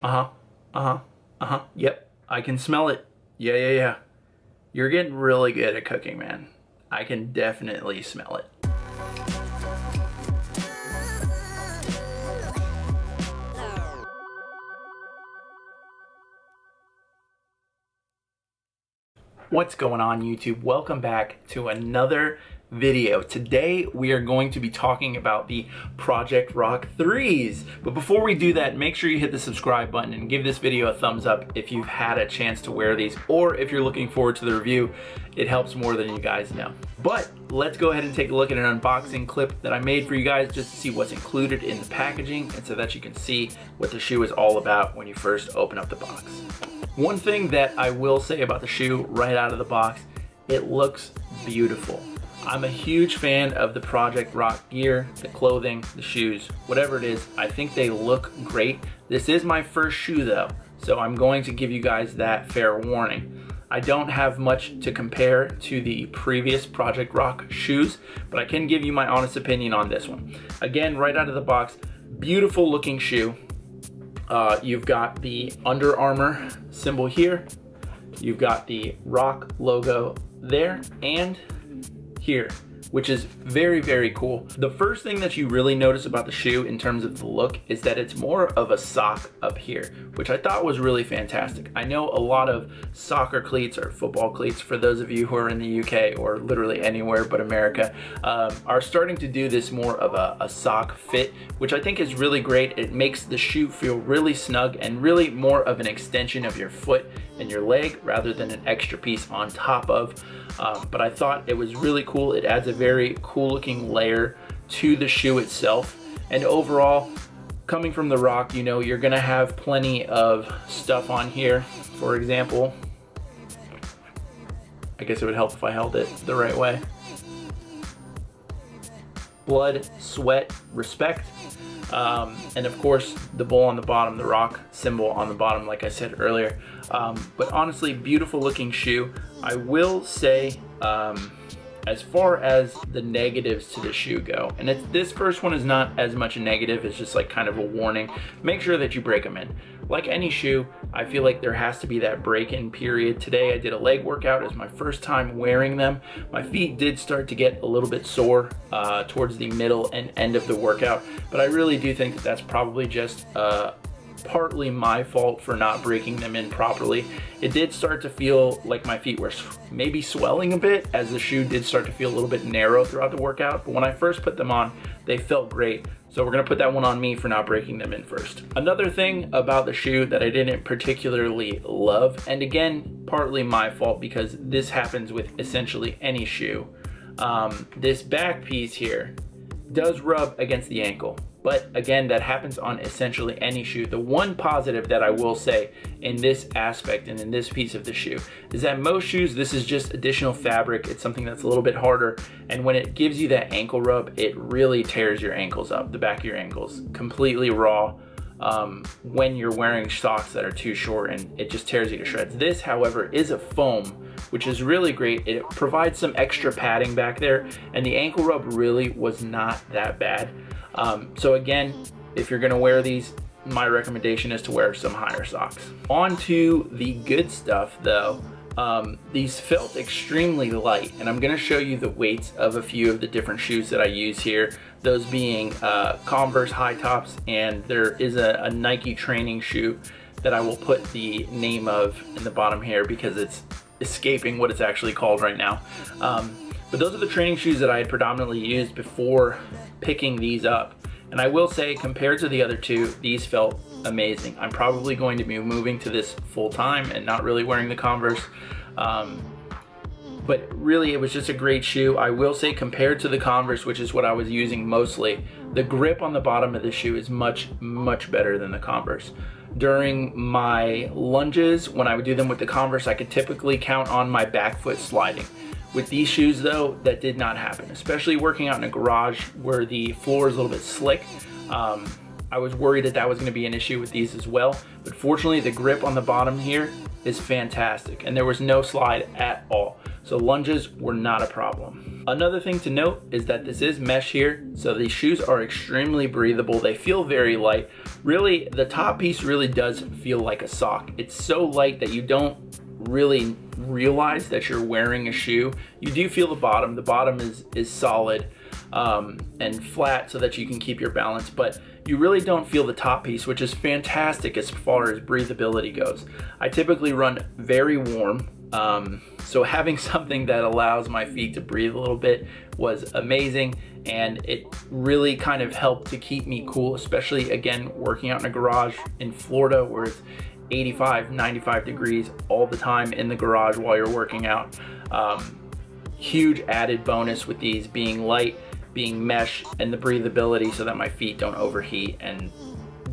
Yep, I can smell it. Yeah. You're getting really good at cooking, man. I can definitely smell it. What's going on, YouTube? Welcome back to another video. Today we are going to be talking about the Project Rock 3s. But before we do that, make sure you hit the subscribe button and give this video a thumbs up if you've had a chance to wear these, or if you're looking forward to the review. It helps more than you guys know. But let's go ahead and take a look at an unboxing clip that I made for you guys just to see what's included in the packaging and so that you can see what the shoe is all about when you first open up the box. One thing that I will say about the shoe right out of the box, it looks beautiful. I'm a huge fan of the Project Rock gear, the clothing, the shoes, whatever it is. I think they look great. This is my first shoe though, so I'm going to give you guys that fair warning. I don't have much to compare to the previous Project Rock shoes, but I can give you my honest opinion on this one. Again, right out of the box, beautiful looking shoe. You've got the Under Armour symbol here. You've got the Rock logo there and here, which is very, very cool. The first thing that you really notice about the shoe in terms of the look is that it's more of a sock up here, which I thought was really fantastic. I know a lot of soccer cleats or football cleats, for those of you who are in the UK or literally anywhere but America, are starting to do this more of a sock fit, which I think is really great. It makes the shoe feel really snug and really more of an extension of your foot and your leg rather than an extra piece on top of. But I thought it was really cool. It adds a very cool looking layer to the shoe itself. And overall, coming from the Rock, you know, you're gonna have plenty of stuff on here. For example, I guess it would help if I held it the right way. Blood, sweat, respect. And of course the bull on the bottom, the Rock symbol on the bottom, like I said earlier. But honestly, beautiful looking shoe. I will say, as far as the negatives to the shoe go, and this first one is not as much a negative, it's just like kind of a warning. Make sure that you break them in. Like any shoe, I feel like there has to be that break-in period. Today I did a leg workout. It was my first time wearing them. My feet did start to get a little bit sore towards the middle and end of the workout, but I really do think that that's probably just partly my fault for not breaking them in properly. It did start to feel like my feet were maybe swelling a bit, as the shoe did start to feel a little bit narrow throughout the workout, but when I first put them on, they felt great. So we're gonna put that one on me for not breaking them in first. Another thing about the shoe that I didn't particularly love, and again, partly my fault because this happens with essentially any shoe, this back piece here does rub against the ankle. But again, that happens on essentially any shoe. The one positive that I will say in this aspect and in this piece of the shoe is that most shoes, this is just additional fabric. It's something that's a little bit harder. And when it gives you that ankle rub, it really tears your ankles up, the back of your ankles, completely raw when you're wearing socks that are too short, and it just tears you to shreds. This, however, is a foam, which is really great. It provides some extra padding back there, and the ankle rub really was not that bad. So again, if you're gonna wear these, my recommendation is to wear some higher socks. On to the good stuff though. These felt extremely light, and I'm gonna show you the weights of a few of the different shoes that I use here. Those being Converse high tops, and there is a Nike training shoe that I will put the name of in the bottom here because it's escaping what it's actually called right now. But those are the training shoes that I had predominantly used before picking these up. And I will say, compared to the other two, these felt amazing. I'm probably going to be moving to this full time and not really wearing the Converse. But really, it was just a great shoe. I will say, compared to the Converse, which is what I was using mostly, the grip on the bottom of the shoe is much, much better than the Converse. During my lunges, when I would do them with the Converse, I could typically count on my back foot sliding. With these shoes though, that did not happen, especially working out in a garage where the floor is a little bit slick. I was worried that that was gonna be an issue with these as well, but fortunately the grip on the bottom here is fantastic, and there was no slide at all. So lunges were not a problem. Another thing to note is that this is mesh here, so these shoes are extremely breathable. They feel very light. really, the top piece really does feel like a sock. It's so light that you don't really realize that you're wearing a shoe. You do feel the bottom. The bottom is solid and flat so that you can keep your balance, but you really don't feel the top piece, which is fantastic as far as breathability goes. I typically run very warm, so having something that allows my feet to breathe a little bit was amazing, and it really kind of helped to keep me cool, especially again working out in a garage in Florida where it's 85, 95 degrees all the time in the garage while you're working out. Huge added bonus with these being light, being mesh, and the breathability so that my feet don't overheat and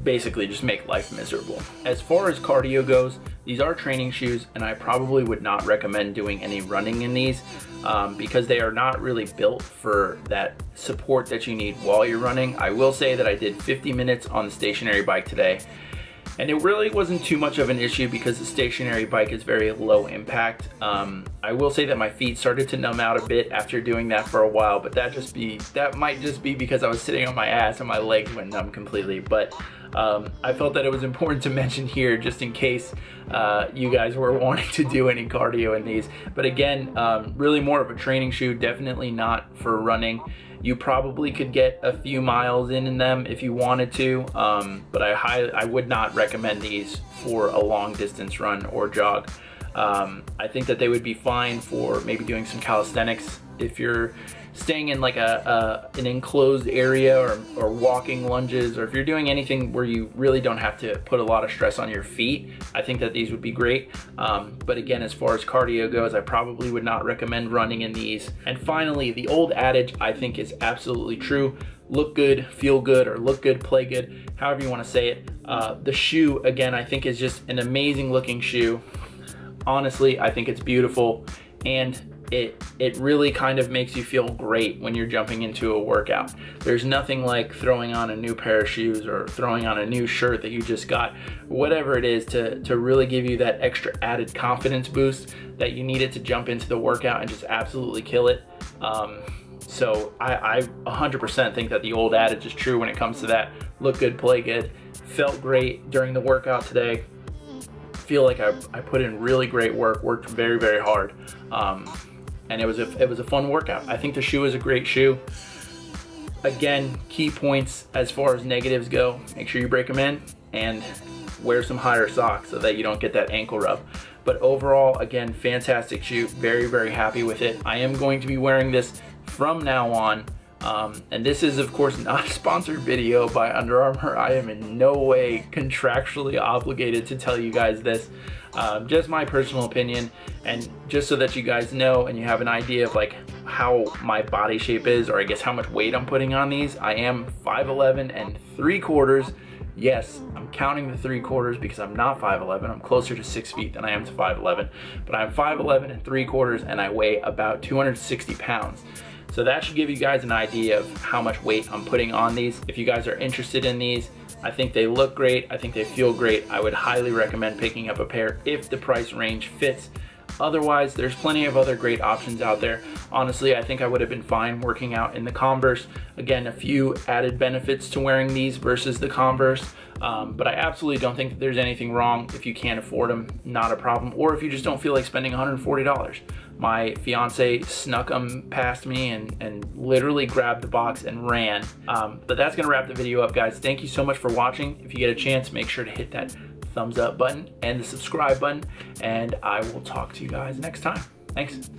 basically just make life miserable. As far as cardio goes, these are training shoes, and I probably would not recommend doing any running in these because they are not really built for that support that you need while you're running. I will say that I did 50 minutes on the stationary bike today, and it really wasn't too much of an issue because the stationary bike is very low impact. I will say that my feet started to numb out a bit after doing that for a while, but that might just be because I was sitting on my ass and my legs went numb completely. But I felt that it was important to mention here just in case you guys were wanting to do any cardio in these. But again, really more of a training shoe, definitely not for running. You probably could get a few miles in them if you wanted to, but I would not recommend these for a long distance run or jog. I think that they would be fine for maybe doing some calisthenics if you're staying in like an enclosed area or walking lunges, or if you're doing anything where you really don't have to put a lot of stress on your feet. I think that these would be great. But again, as far as cardio goes, I probably would not recommend running in these. And finally, the old adage I think is absolutely true. Look good, feel good, or look good, play good, however you want to say it. The shoe, again, I think is just an amazing looking shoe. Honestly, I think it's beautiful, and it really kind of makes you feel great when you're jumping into a workout. There's nothing like throwing on a new pair of shoes or throwing on a new shirt that you just got, whatever it is, to really give you that extra added confidence boost that you needed to jump into the workout and just absolutely kill it. So I 100% think that the old adage is true when it comes to that. Look good, play good. Felt great during the workout today. Feel like I put in really great work, worked very, very hard. And it was a fun workout. I think the shoe is a great shoe. Again, key points as far as negatives go, make sure you break them in and wear some higher socks so that you don't get that ankle rub. But overall, again, fantastic shoe, very, very happy with it. I am going to be wearing this from now on. And this is of course not a sponsored video by Under Armour. I am in no way contractually obligated to tell you guys this. Just my personal opinion, and just so that you guys know and you have an idea of like how my body shape is, or I guess how much weight I'm putting on these. I am 5'11 and 3/4. Yes, I'm counting the 3/4 because I'm not 5'11. I'm closer to 6 feet than I am to 5'11. But I'm 5'11 and 3/4 and I weigh about 260 pounds. So that should give you guys an idea of how much weight I'm putting on these. If you guys are interested in these, I think they look great. I think they feel great. I would highly recommend picking up a pair if the price range fits. Otherwise, there's plenty of other great options out there. Honestly, I think I would have been fine working out in the Converse. Again, a few added benefits to wearing these versus the Converse. But I absolutely don't think that there's anything wrong if you can't afford them, not a problem. Or if you just don't feel like spending $140. My fiance snuck them past me and literally grabbed the box and ran. But that's gonna wrap the video up, guys. Thank you so much for watching. If you get a chance, make sure to hit that thumbs up button and the subscribe button, and I will talk to you guys next time. Thanks.